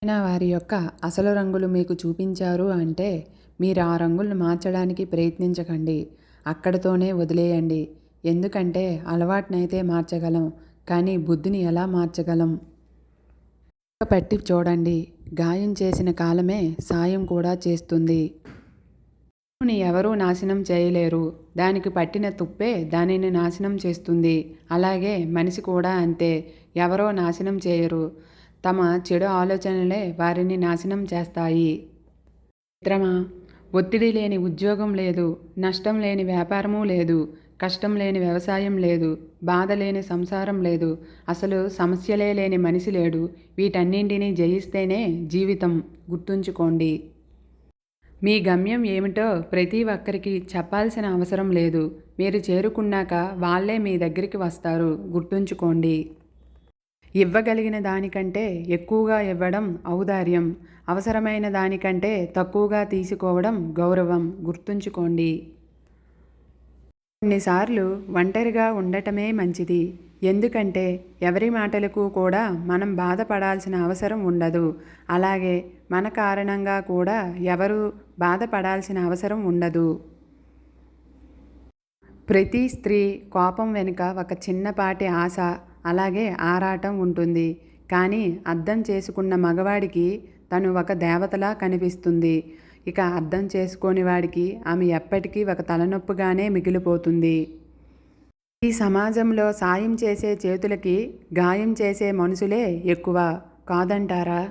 అయినా వారి యొక్క అసలు రంగులు మీకు చూపించారు అంటే మీరు ఆ రంగులను మార్చడానికి ప్రయత్నించకండి. అక్కడితోనే వదిలేయండి. ఎందుకంటే అలవాటునైతే మార్చగలం. కానీ బుద్ధిని ఎలా మార్చగలం? పట్టి చూడండి. గాయం చేసిన కాలమే సాయం కూడా చేస్తుంది. ని ఎవరూ నాశనం చేయలేరు. దానికి పట్టిన తుప్పే దానిని నాశనం చేస్తుంది. అలాగే మనిషి కూడా అంతే. ఎవరో నాశనం చేయరు. తమ చెడు ఆలోచనలే వారిని నాశనం చేస్తాయి. మిత్రమా, ఒత్తిడి లేని ఉద్యోగం లేదు. నష్టం లేని వ్యాపారమూ లేదు. కష్టం లేని వ్యవసాయం లేదు. బాధ లేని సంసారం లేదు. అసలు సమస్యలే లేని మనిషి లేడు. వీటన్నింటినీ జయిస్తేనే జీవితం. గుర్తుంచుకోండి. మీ గమ్యం ఏమిటో ప్రతి ఒక్కరికి చెప్పాల్సిన అవసరం లేదు. మీరు చేరుకున్నాక వాళ్ళే మీ దగ్గరికి వస్తారు. గుర్తుంచుకోండి. ఇవ్వగలిగిన దానికంటే ఎక్కువగా ఇవ్వడం ఔదార్యం. అవసరమైన దానికంటే తక్కువగా తీసుకోవడం గౌరవం. గుర్తుంచుకోండి. కొన్నిసార్లు ఒంటరిగా ఉండటమే మంచిది. ఎందుకంటే ఎవరి మాటలకు కూడా మనం బాధపడాల్సిన అవసరం ఉండదు. అలాగే మన కారణంగా కూడా ఎవరు బాధపడాల్సిన అవసరం ఉండదు. ప్రతి స్త్రీ కోపం వెనుక ఒక చిన్నపాటి ఆశ, అలాగే ఆరాటం ఉంటుంది. కానీ అర్థం చేసుకున్న మగవాడికి తను ఒక దేవతలా కనిపిస్తుంది. ఇక అర్థం చేసుకోని వాడికి ఆమె ఎప్పటికీ ఒక తలనొప్పిగానే మిగిలిపోతుంది. ఈ సమాజంలో సాయం చేసే చేతులకి గాయం చేసే మనుషులే ఎక్కువ కాదంటారా?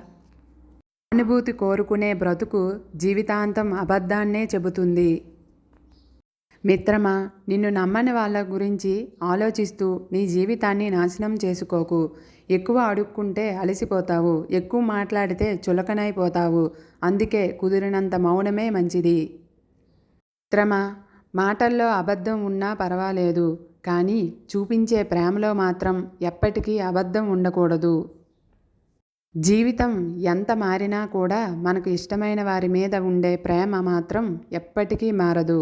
అనుభూతి కోరుకునే బ్రతుకు జీవితాంతం అబద్ధాన్నే చెబుతుంది. మిత్రమా, నిన్ను నమ్మని వాళ్ళ గురించి ఆలోచిస్తూ నీ జీవితాన్ని నాశనం చేసుకోకు. ఎక్కువ అడుక్కుంటే అలసిపోతావు. ఎక్కువ మాట్లాడితే చులకనైపోతావు. అందుకే కుదిరినంత మౌనమే మంచిది. మిత్రమా, మాటల్లో అబద్ధం ఉన్నా పర్వాలేదు. కానీ చూపించే ప్రేమలో మాత్రం ఎప్పటికీ అబద్ధం ఉండకూడదు. జీవితం ఎంత మారినా కూడా మనకు ఇష్టమైన వారి మీద ఉండే ప్రేమ మాత్రం ఎప్పటికీ మారదు.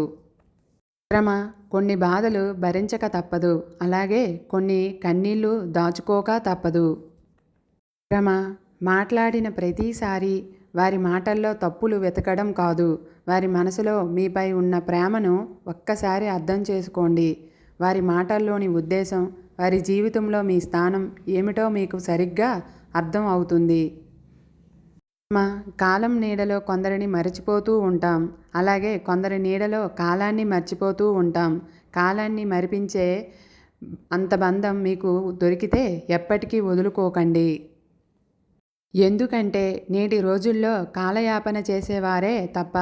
మిత్రమా, కొన్ని బాధలు భరించక తప్పదు. అలాగే కొన్ని కన్నీళ్లు దాచుకోక తప్పదు. మిత్రమా, మాట్లాడిన ప్రతిసారి వారి మాటల్లో తప్పులు వెతకడం కాదు. వారి మనసులో మీపై ఉన్న ప్రేమను ఒక్కసారి అర్థం చేసుకోండి. వారి మాటల్లోని ఉద్దేశం, వారి జీవితంలో మీ స్థానం ఏమిటో మీకు సరిగ్గా అర్థం అవుతుంది. కాలం నీడలో కొందరిని మరిచిపోతూ ఉంటాం. అలాగే కొందరి నీడలో కాలాన్ని మర్చిపోతూ ఉంటాం. కాలాన్ని మరిపించే అంత బంధం మీకు దొరికితే ఎప్పటికీ వదులుకోకండి. ఎందుకంటే నేటి రోజుల్లో కాలయాపన చేసేవారే తప్ప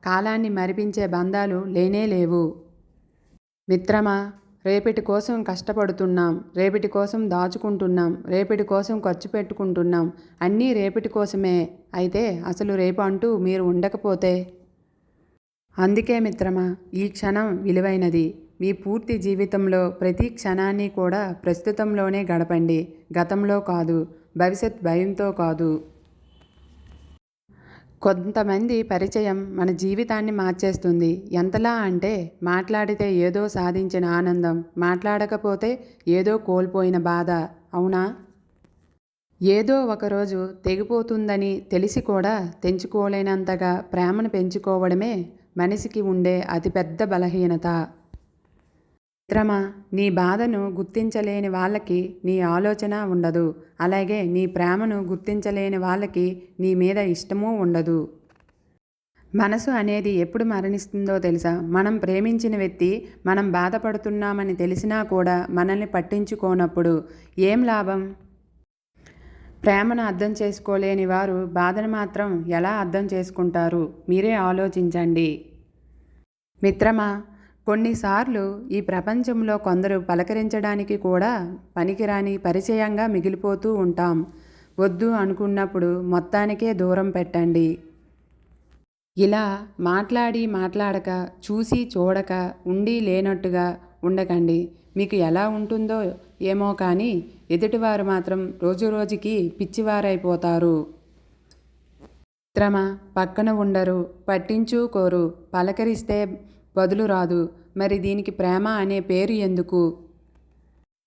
కాలాన్ని మరిపించే బంధాలు లేనేలేవు. మిత్రమా, రేపటి కోసం కష్టపడుతున్నాం. రేపటి కోసం దాచుకుంటున్నాం. రేపటి కోసం ఖర్చు పెట్టుకుంటున్నాం. అన్నీ రేపటి కోసమే. అయితే అసలు రేపు అంటూ మీరు ఉండకపోతే? అందుకే మిత్రమా, ఈ క్షణం విలువైనది. మీ పూర్తి జీవితంలో ప్రతి క్షణాన్ని కూడా ప్రస్తుతంలోనే గడపండి. గతంలో కాదు. భవిష్యత్ భయంతో కాదు. కొంతమంది పరిచయం మన జీవితాన్ని మార్చేస్తుంది. ఎంతలా అంటే మాట్లాడితే ఏదో సాధించిన ఆనందం, మాట్లాడకపోతే ఏదో కోల్పోయిన బాధ. అవునా? ఏదో ఒకరోజు తెగిపోతుందని తెలిసి కూడా తెంచుకోలేనంతగా ప్రేమను పెంచుకోవడమే మనిషికి ఉండే అతిపెద్ద బలహీనత. మిత్రమా, నీ బాధను గుర్తించలేని వాళ్ళకి నీ ఆలోచన ఉండదు. అలాగే నీ ప్రేమను గుర్తించలేని వాళ్ళకి నీ మీద ఇష్టమూ ఉండదు. మనసు అనేది ఎప్పుడు మరణిస్తుందో తెలుసా? మనం ప్రేమించిన వ్యక్తి మనం బాధపడుతున్నామని తెలిసినా కూడా మనల్ని పట్టించుకోనప్పుడు ఏం లాభం? ప్రేమను అర్థం చేసుకోలేని వారు బాధను మాత్రం ఎలా అర్థం చేసుకుంటారు? మీరే ఆలోచించండి. మిత్రమా, కొన్నిసార్లు ఈ ప్రపంచంలో కొందరు పలకరించడానికి కూడా పనికిరాని పరిచయంగా మిగిలిపోతూ ఉంటాం. వద్దు అనుకున్నప్పుడు మొత్తానికే దూరం పెట్టండి. ఇలా మాట్లాడక, చూసి చూడక, ఉండి లేనట్టుగా ఉండకండి. మీకు ఎలా ఉంటుందో ఏమో కానీ ఎదుటివారు మాత్రం రోజురోజుకి పిచ్చివారైపోతారు. మిత్రమా, పక్కన ఉండరు, పట్టించుకోరు, పలకరిస్తే బదులు రాదు. మరి దీనికి ప్రేమ అనే పేరు ఎందుకు?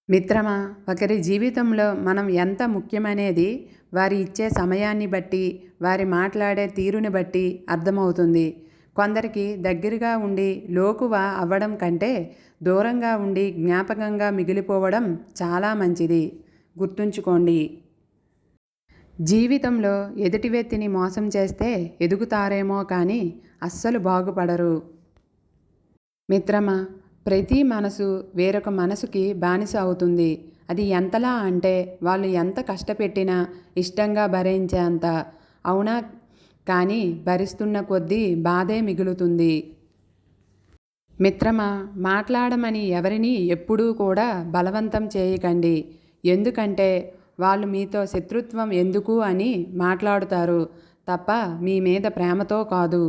మిత్రమా, ఒకరి జీవితంలో మనం ఎంత ముఖ్యమనేది వారి ఇచ్చే సమయాన్ని బట్టి, వారి మాట్లాడే తీరుని బట్టి అర్థమవుతుంది. కొందరికి దగ్గరగా ఉండి లోకువ అవ్వడం కంటే దూరంగా ఉండి జ్ఞాపకంగా మిగిలిపోవడం చాలా మంచిది. గుర్తుంచుకోండి. జీవితంలో ఎదుటి వ్యక్తిని మోసం చేస్తే ఎదుగుతారేమో కానీ అస్సలు బాగుపడరు. మిత్రమా, ప్రతి మనసు వేరొక మనసుకి బానిస అవుతుంది. అది ఎంతలా అంటే వాళ్ళు ఎంత కష్టపెట్టినా ఇష్టంగా భరించేంత. అవునా? కానీ భరిస్తున్న కొద్దీ బాధే మిగులుతుంది. మిత్రమా, మాట్లాడమని ఎవరినీ ఎప్పుడూ కూడా బలవంతం చేయకండి. ఎందుకంటే వాళ్ళు మీతో శత్రుత్వం ఎందుకు అని మాట్లాడుతారు తప్ప మీ మీద ప్రేమతో కాదు.